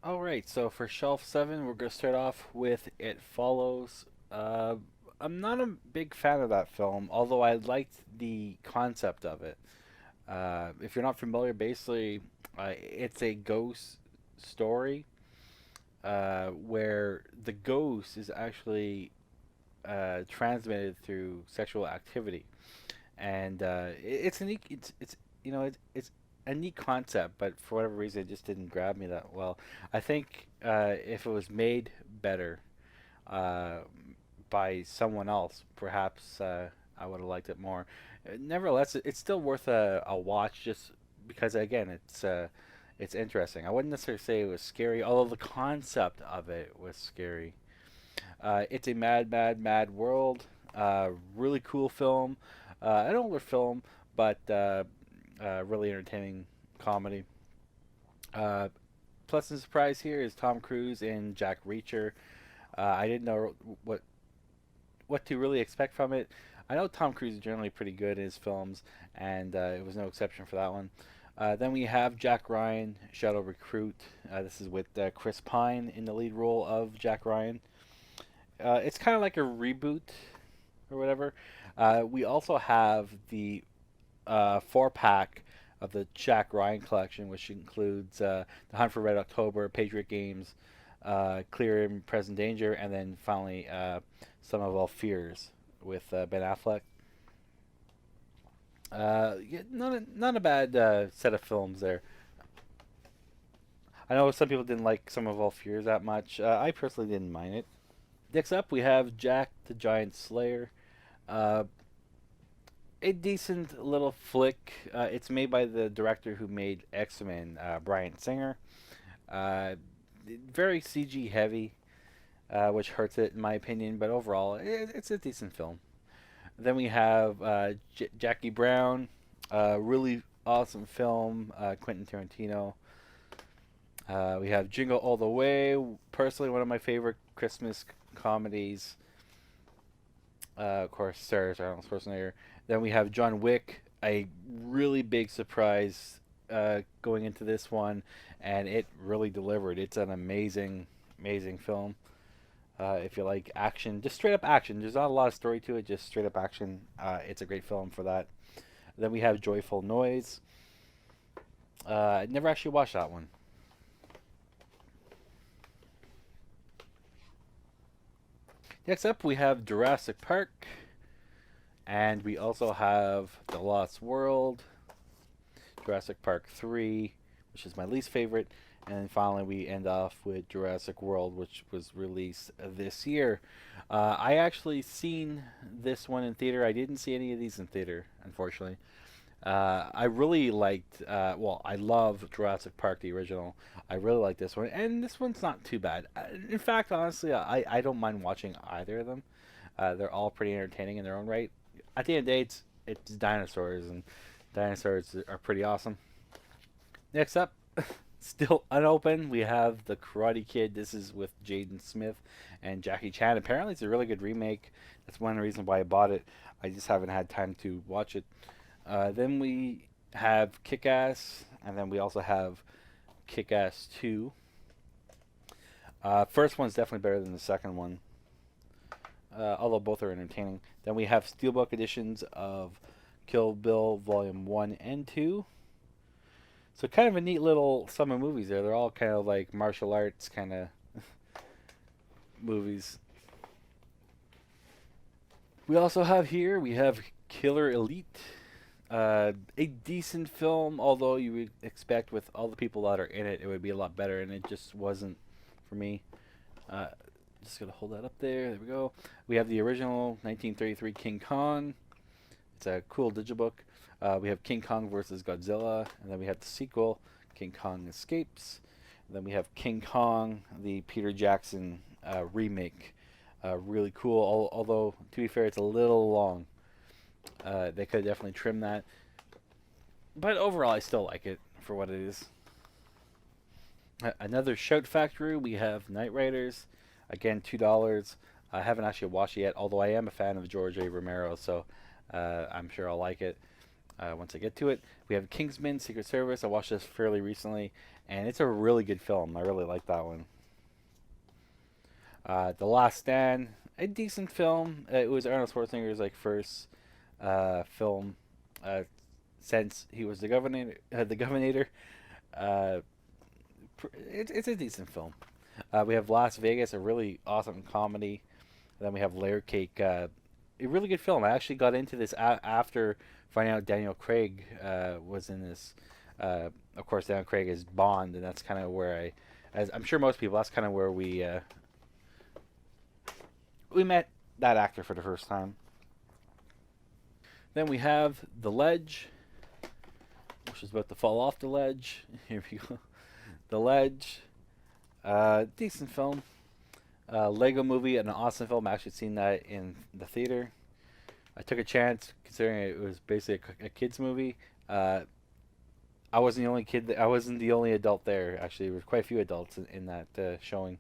All right, so for shelf seven, we're gonna start off with It Follows. I'm not a big fan of that film, although I liked the concept of it. If you're not familiar, basically, it's a ghost story where the ghost is actually transmitted through sexual activity, and it's a neat, it's a neat concept, but for whatever reason, it just didn't grab me that well. I think if it was made better uh, by someone else, perhaps I would have liked it more. Nevertheless, it's still worth a watch, just because again, it's interesting. I wouldn't necessarily say it was scary, although the concept of it was scary. It's a mad, mad, mad world. Really cool film. An older film, but really entertaining comedy. Uh, Pleasant surprise here is Tom Cruise and Jack Reacher. I didn't know what to really expect from it. I know Tom Cruise is generally pretty good in his films, and it was no exception for that one. Then we have Jack Ryan, Shadow Recruit. This is with Chris Pine in the lead role of Jack Ryan. It's kind of like a reboot or whatever. We also have the four pack of the Jack Ryan collection, which includes The Hunt for Red October, Patriot Games, Clear and Present Danger, and then finally Some of All Fears with Ben Affleck. Yeah, not a bad set of films there. I know some people didn't like Some of All Fears that much. I personally didn't mind it. Next up, we have Jack the Giant Slayer. Uh, a decent little flick. It's made by the director who made X Men, Bryan Singer. Uh, Very CG heavy, which hurts it in my opinion, but overall, it's a decent film. Then we have Jackie Brown, really awesome film, Quentin Tarantino. We have Jingle All the Way, personally one of my favorite Christmas comedies. Of course, stars Arnold Schwarzenegger. Then we have John Wick, a really big surprise going into this one, and it really delivered. It's an amazing, amazing film. If you like action, just straight up action. There's not a lot of story to it, just straight up action. It's a great film for that. Then we have Joyful Noise. I never actually watched that one. Next up, we have Jurassic Park, and we also have The Lost World, Jurassic Park 3, which is my least favorite, and then finally we end off with Jurassic World, which was released this year. I actually seen this one in theater. I didn't see any of these in theater, unfortunately. I really liked, well, I love Jurassic Park, the original. I really like this one, and this one's not too bad. In fact, honestly, I don't mind watching either of them. They're all pretty entertaining in their own right. At the end of the day, it's dinosaurs, and dinosaurs are pretty awesome. Next up, still unopened, we have The Karate Kid. This is with Jaden Smith and Jackie Chan. Apparently, it's a really good remake. That's one reason why I bought it. I just haven't had time to watch it. Then we have Kick Ass, and then we also have Kick Ass 2. First one's definitely better than the second one, although both are entertaining. Then we have Steelbook editions of Kill Bill Volume 1 and 2. So kind of a neat little summer movies there. They're all kind of like martial arts kind of movies. We also have here, we have Killer Elite. A decent film, although you would expect with all the people that are in it, it would be a lot better, and it just wasn't for me. Uh, just gonna hold that up there. There we go. We have the original 1933 King Kong. It's a cool digibook. We have King Kong versus Godzilla, and then we have the sequel, King Kong Escapes. And then we have King Kong, the Peter Jackson remake. Really cool, although to be fair, it's a little long. They could definitely trim that, but overall, I still like it for what it is. Another Shout Factory, we have Night Riders. Again, $2. I haven't actually watched it yet, although I am a fan of George A. Romero, so I'm sure I'll like it. once I get to it. We have Kingsman: Secret Service. I watched this fairly recently, and it's a really good film. I really like that one. The Last Stand, a decent film. It was Arnold Schwarzenegger's like first film uh, since he was the governor. The Governor. Uh, it's a decent film. We have Las Vegas, a really awesome comedy. And then we have Layer Cake, a really good film. I actually got into this after finding out Daniel Craig was in this. Of course, Daniel Craig is Bond, and that's kind of where as I'm sure most people, that's kind of where we met that actor for the first time. Then we have The Ledge, which is about to fall off the ledge. Here we go. The Ledge, decent film. Lego Movie, an awesome film. I actually seen that in the theater. I took a chance considering it was basically a kids movie. I wasn't the only kid. I wasn't the only adult there. Actually, there were quite a few adults in that showing.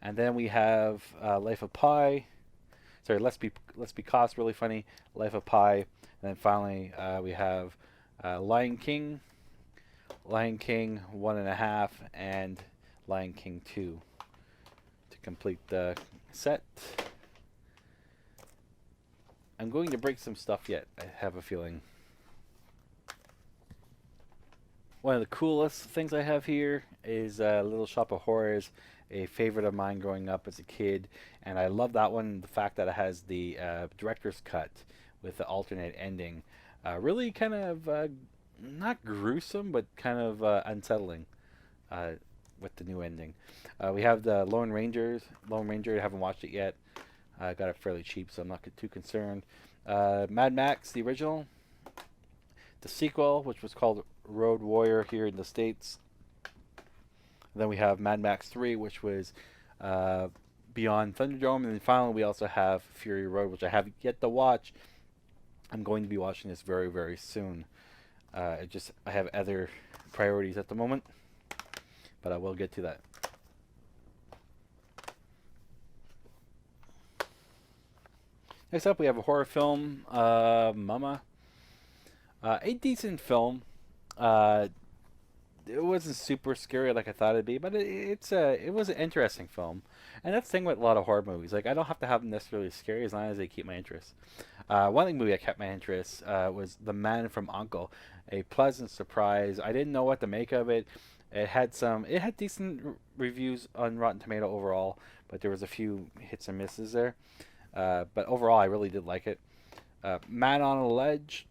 And then we have Life of Pi. Sorry, Let's Be Cost, really funny. Life of Pi, and then finally we have Lion King, Lion King 1.5, and Lion King 2 to complete the set. I'm going to break some stuff yet, I have a feeling. One of the coolest things I have here is Little Shop of Horrors, a favorite of mine growing up as a kid, and I love that one. The fact that it has the director's cut with the alternate ending, really kind of not gruesome, but kind of unsettling with the new ending. We have the Lone Ranger. I haven't watched it yet. I got it fairly cheap, so I'm not too concerned. Mad Max, the original. The sequel, which was called Road Warrior here in the States. Then we have Mad Max 3, which was Beyond Thunderdome. And then finally, we also have Fury Road, which I have yet to watch. I'm going to be watching this very, very soon. I have other priorities at the moment, but I will get to that. Next up, we have a horror film, Mama. A decent film. It wasn't super scary like I thought it'd be, but it was an interesting film. And that's the thing with a lot of horror movies. Like, I don't have to have them necessarily scary as long as they keep my interest. One movie that kept my interest was The Man from U.N.C.L.E. A pleasant surprise. I didn't know what to make of it. It had decent reviews on Rotten Tomato overall, but there was a few hits and misses there. But overall, I really did like it. Man on a Ledge.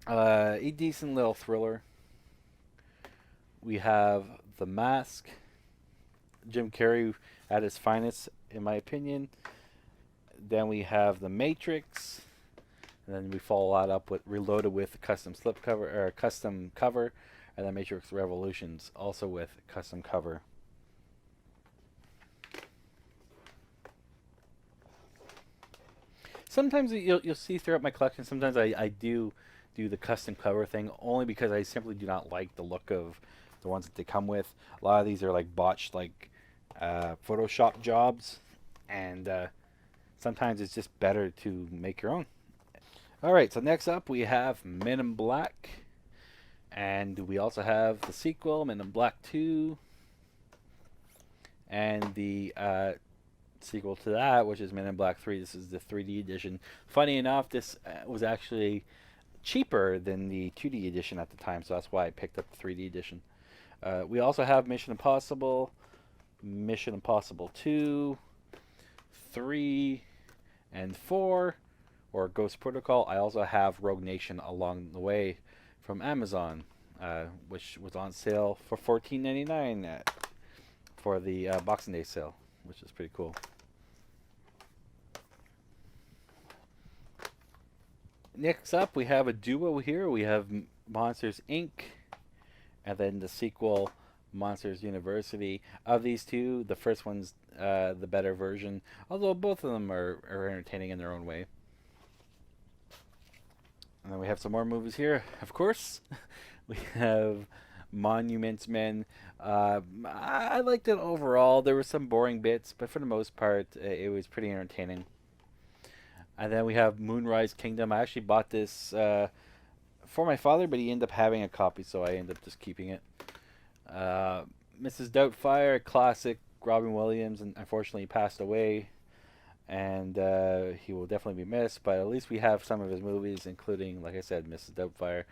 A decent little thriller. We have The Mask. Jim Carrey at his finest, in my opinion. Then we have The Matrix. And then we follow that up with Reloaded with custom cover, and then Matrix Revolutions also with custom cover. Sometimes you'll see throughout my collection. Sometimes I do the custom cover thing only because I simply do not like the look of the ones that they come with. A lot of these are like botched, like Photoshop jobs, and sometimes it's just better to make your own. All right, so next up we have Men in Black, and we also have the sequel, Men in Black 2, and the sequel to that, which is Men in Black 3. This is the 3D edition. Funny enough, this was actually cheaper than the 2D edition at the time, so that's why I picked up the 3D edition. We also have Mission Impossible 2, 3, and 4, or Ghost Protocol. I also have Rogue Nation along the way from Amazon, which was on sale for $14.99 for the Boxing Day sale, which is pretty cool. Next up, we have a duo here. We have Monsters, Inc., and then the sequel, Monsters University. Of these two, the first one's the better version, although both of them are entertaining in their own way. And then we have some more movies here, of course. We have Monuments Men. I liked it overall. There were some boring bits, but for the most part, it was pretty entertaining. And then we have Moonrise Kingdom. I actually bought this for my father, but he ended up having a copy, so I ended up just keeping it. Uh, Mrs. Doubtfire, classic. Robin Williams, and unfortunately passed away, and he will definitely be missed. But at least we have some of his movies, including, like I said, Mrs. Doubtfire.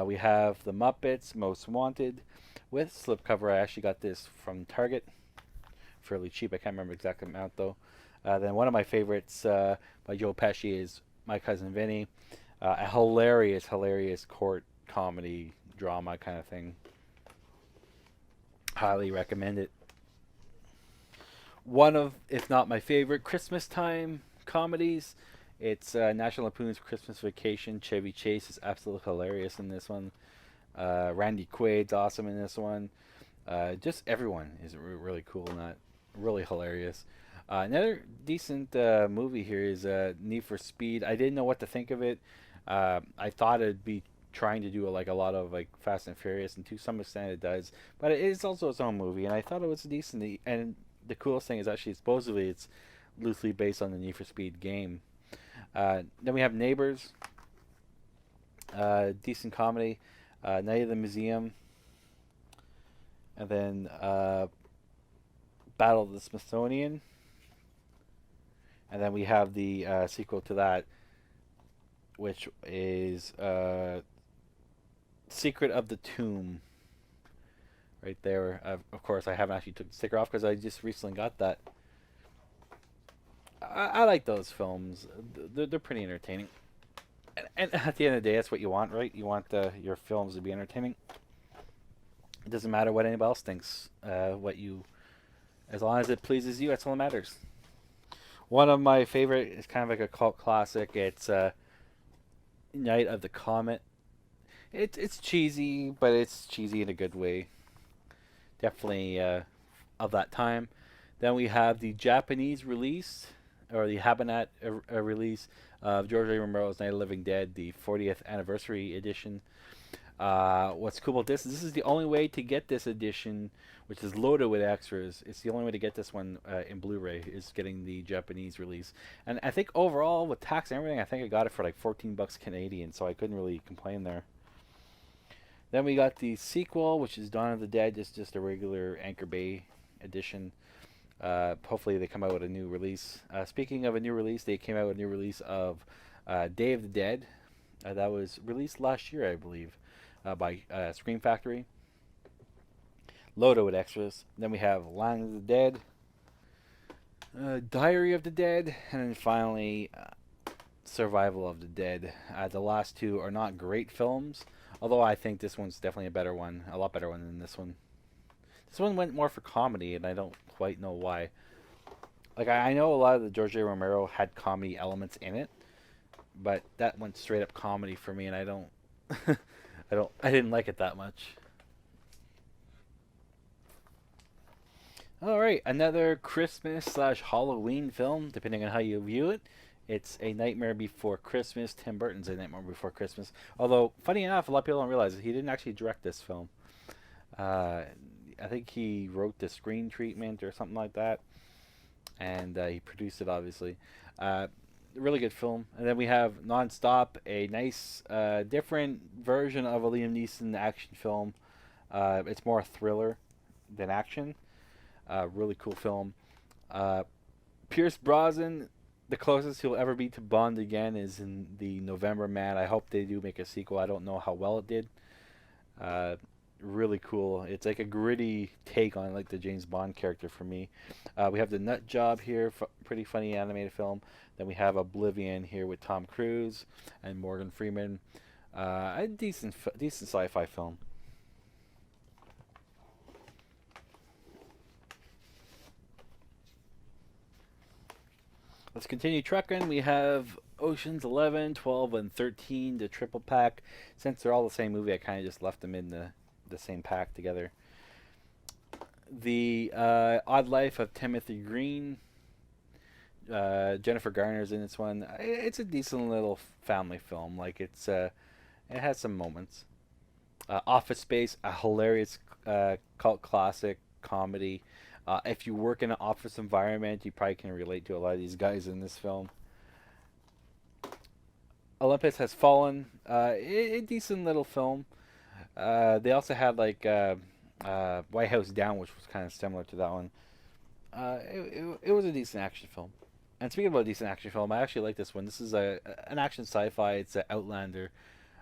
We have The Muppets, Most Wanted, with slipcover. I actually got this from Target, fairly cheap. I can't remember the exact amount though. Then one of my favorites by Joe Pesci is My Cousin Vinny, a hilarious court comedy drama kind of thing. Highly recommend it. One of, if not my favorite, Christmas time comedies. It's National Lampoon's Christmas Vacation. Chevy Chase is absolutely hilarious in this one. Randy Quaid's awesome in this one. Just everyone is really cool in that. Really hilarious. Another decent movie here is Need for Speed. I didn't know what to think of it. I thought it'd be trying to do like a lot of like Fast and Furious, and to some extent it does. But it is also its own movie, and I thought it was decent. And the coolest thing is actually supposedly it's loosely based on the Need for Speed game. Then we have Neighbors, decent comedy. Night of the Museum, and then Battle of the Smithsonian, and then we have the sequel to that, which is Secret of the Tomb. Right there. Of course, I haven't actually took the sticker off because I just recently got that. I like those films. They're pretty entertaining. And at the end of the day, that's what you want, right? You want your films to be entertaining. It doesn't matter what anybody else thinks. As long as it pleases you, that's all that matters. One of my favorite is kind of like a cult classic. It's Night of the Comet. It's cheesy, but it's cheesy in a good way. Definitely of that time. Then we have the Japanese release, or the Habanat release of George A. Romero's Night of the Living Dead, the 40th anniversary edition. What's cool about this is the only way to get this edition, which is loaded with extras. It's the only way to get this one in Blu-ray is getting the Japanese release. And I think overall, with tax and everything, I think I got it for like 14 bucks Canadian, so I couldn't really complain there. Then we got the sequel, which is Dawn of the Dead, just a regular Anchor Bay edition. Hopefully they come out with a new release. Speaking of a new release, they came out with a new release of Day of the Dead. That was released last year, I believe, by Scream Factory. Loaded with extras. Then we have Land of the Dead, Diary of the Dead, and then finally Survival of the Dead. The last two are not great films, although I think this one's definitely a lot better one than this one. This one went more for comedy, and I don't quite know why. Like, I know a lot of the George A. Romero had comedy elements in it, but that went straight up comedy for me, and I don't, I didn't like it that much. All right, another Christmas/Halloween film, depending on how you view it. It's A Nightmare Before Christmas. Tim Burton's A Nightmare Before Christmas. Although, funny enough, a lot of people don't realize that he didn't actually direct this film. I think he wrote the screen treatment or something like that, and he produced it, obviously. Really good film. And then we have Nonstop, a nice, different version of a Liam Neeson action film. It's more thriller than action. Really cool film. Pierce Brosnan, the closest he'll ever be to Bond again is in the November Man. I hope they do make a sequel. I don't know how well it did. Really cool. It's like a gritty take on like the James Bond character for me. We have The Nut Job here, pretty funny animated film. Then we have Oblivion here with Tom Cruise and Morgan Freeman. A decent sci-fi film. Let's continue trucking. We have Oceans 11, 12, and 13, the triple pack. Since they're all the same movie, I kind of just left them in the same pack together. The Odd Life of Timothy Green. Jennifer Garner's in this one. It's a decent little family film. Like it has some moments. Office Space, a hilarious cult classic comedy. If you work in an office environment, you probably can relate to a lot of these guys in this film. Olympus Has Fallen. A decent little film. They also had like White House Down, which was kind of similar to that one. It was a decent action film. And speaking about a decent action film, I actually like this one. This is an action sci-fi. It's an Outlander.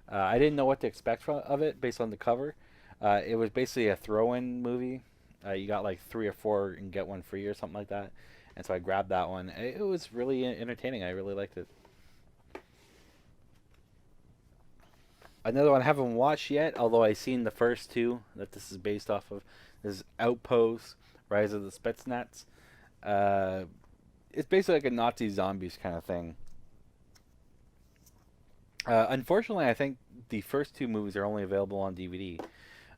I didn't know what to expect of it based on the cover. It was basically a throw-in movie. You got like three or four and get one free or something like that. And so I grabbed that one. It was really entertaining. I really liked it. Another one I haven't watched yet, although I've seen the first two that this is based off of. This is Outpost, Rise of the Spetsnaz. Uh, it's basically like a Nazi zombies kind of thing. Unfortunately, I think the first two movies are only available on DVD.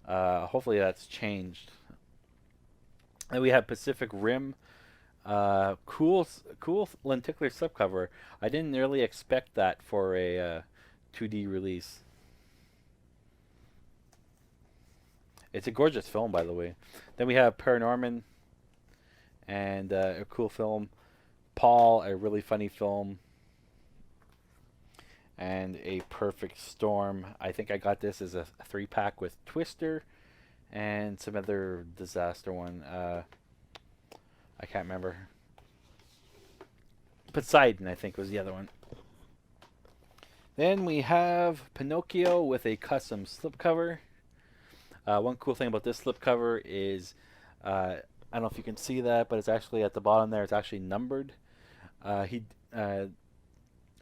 Hopefully that's changed. And we have Pacific Rim. Cool lenticular slipcover. I didn't really expect that for a 2D release. It's a gorgeous film, by the way. Then we have Paranorman and a cool film. Paul, a really funny film. And A Perfect Storm. I think I got this as a three pack with Twister and some other disaster one. I can't remember. Poseidon, I think, was the other one. Then we have Pinocchio with a custom slipcover. One cool thing about this slipcover is I don't know if you can see that, but it's actually at the bottom there. It's actually numbered. He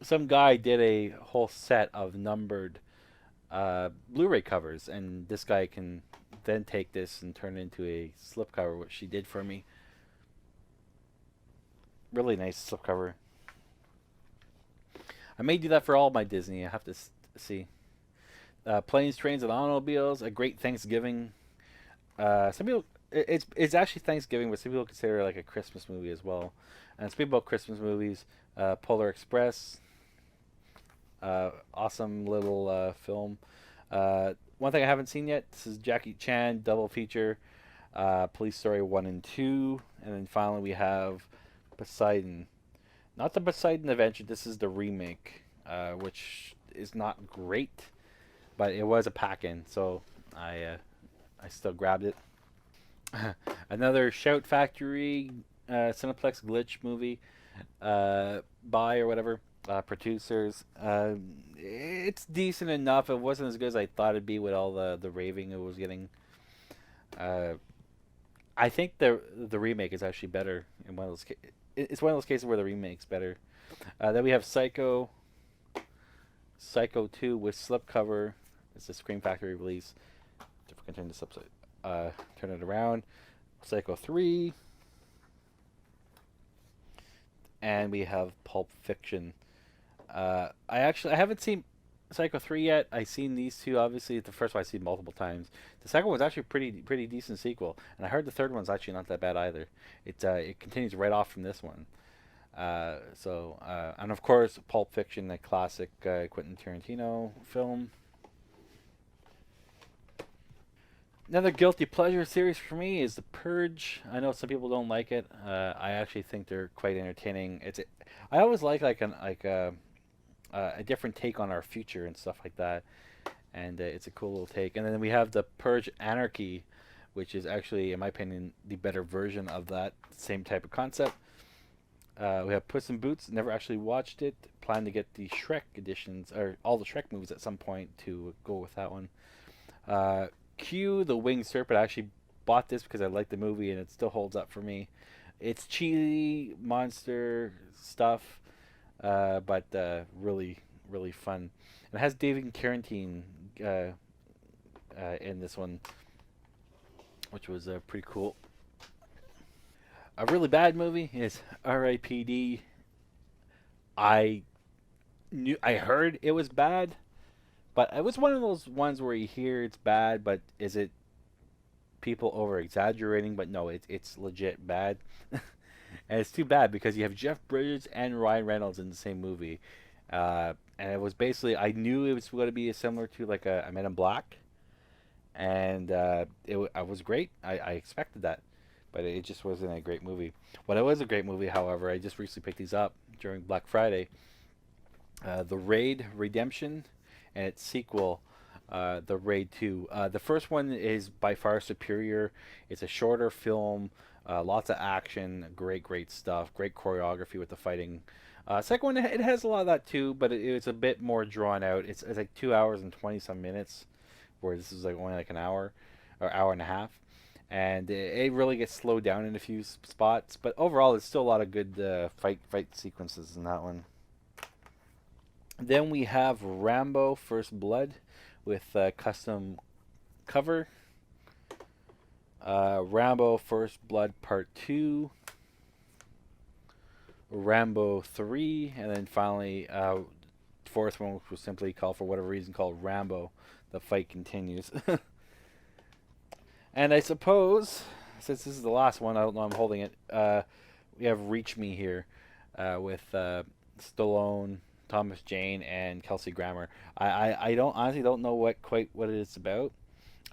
Some guy did a whole set of numbered Blu-ray covers, and this guy can then take this and turn it into a slipcover, which she did for me. Really nice slipcover. I may do that for all my Disney. I have to see. Planes, Trains, and Automobiles. A Great Thanksgiving. Some people, it's actually Thanksgiving, but some people consider it like a Christmas movie as well. And speaking about Christmas movies, Polar Express. Awesome little film. One thing I haven't seen yet. This is Jackie Chan double feature. Police Story 1 and 2, and then finally we have Poseidon. Not the Poseidon Adventure. This is the remake, which is not great, but it was a pack-in, so I still grabbed it. Another Shout Factory Cineplex glitch movie, by or whatever producers. It's decent enough. It wasn't as good as I thought it'd be with all the raving it was getting. Uh, I think the remake is actually better in one of those. It's one of those cases where the remake's better. Then we have Psycho 2 with slipcover. It's a Scream Factory release. If we can turn this upside, turn it around. Psycho 3, and we have Pulp Fiction. I haven't seen Psycho 3 yet. I've seen these two. Obviously, the first one I've seen multiple times. The second one's actually pretty decent sequel, and I heard the third one's actually not that bad either. It continues right off from this one. And of course, Pulp Fiction, a classic Quentin Tarantino film. Another guilty pleasure series for me is The Purge. I know some people don't like it. I actually think they're quite entertaining. I always like a different take on our future and stuff like that, and it's a cool little take. And then we have The Purge Anarchy, which is actually, in my opinion, the better version of that same type of concept. We have Puss in Boots. Never actually watched it. Plan to get the Shrek editions or all the Shrek movies at some point to go with that one. Q, the Winged Serpent. I actually bought this because I liked the movie and it still holds up for me. It's cheesy monster stuff, but really fun. It has David Carradine in this one, which was pretty cool. A really bad movie is R.I.P.D. I I heard it was bad, but it was one of those ones where you hear it's bad, but is it people over exaggerating? But no, it's legit bad. And it's too bad because you have Jeff Bridges and Ryan Reynolds in the same movie. And it was basically, I knew it was going to be similar to like a Men in Black, and I was great. I expected that, but it just wasn't a great movie. What it was a great movie, however, I just recently picked these up during Black Friday. The Raid Redemption, and its sequel, The Raid 2. The first one is by far superior. It's a shorter film, lots of action, great stuff, great choreography with the fighting. Second one, it has a lot of that too, but it's a bit more drawn out. It's like 2 hours and 20 some minutes, where this is like only like an hour or hour and a half. And it really gets slowed down in a few spots, but overall, there's still a lot of good fight sequences in that one. Then we have Rambo First Blood with custom cover. Rambo First Blood Part 2. Rambo 3. And then finally, fourth one, which was simply called, for whatever reason, called Rambo. The Fight Continues. And I suppose, since this is the last one, I don't know, I'm holding it. We have Reach Me here with Stallone, Thomas Jane, and Kelsey Grammer. I don't honestly don't know quite what it is about.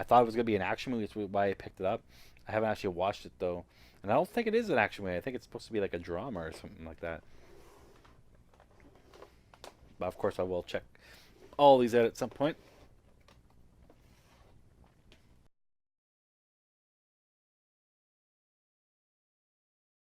I thought it was gonna be an action movie, that's why I picked it up. I haven't actually watched it though, and I don't think it is an action movie. I think it's supposed to be like a drama or something like that. But of course, I will check all these out at some point.